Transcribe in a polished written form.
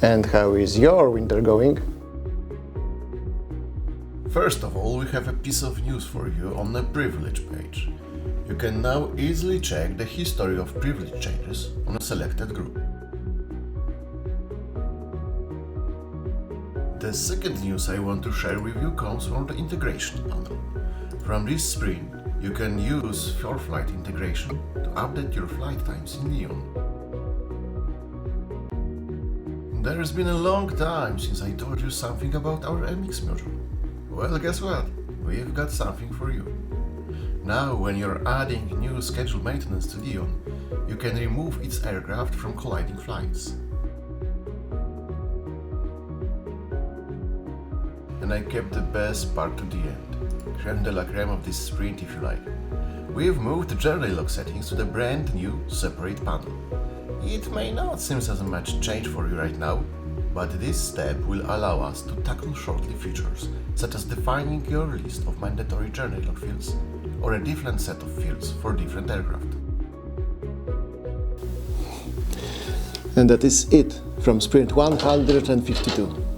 And how is your winter going? First of all, we have a piece of news for you on the privilege page. You can now easily check the history of privilege changes on a selected group. The second news I want to share with you comes from the integration panel. From this spring, you can use ForeFlight integration to update your flight times in Neon. There's been a long time since I told you something about our MX module. Well, guess what? We've got something for you. Now, when you're adding new scheduled maintenance to Neon, you can remove its aircraft from colliding flights. And I kept the best part to the end, creme de la creme of this sprint if you like. We've moved the journey log settings to the brand new separate panel. It may not seem as much change for you right now, but this step will allow us to tackle shortly features such as defining your list of mandatory journey log fields or a different set of fields for different aircraft. And that is it from sprint 152.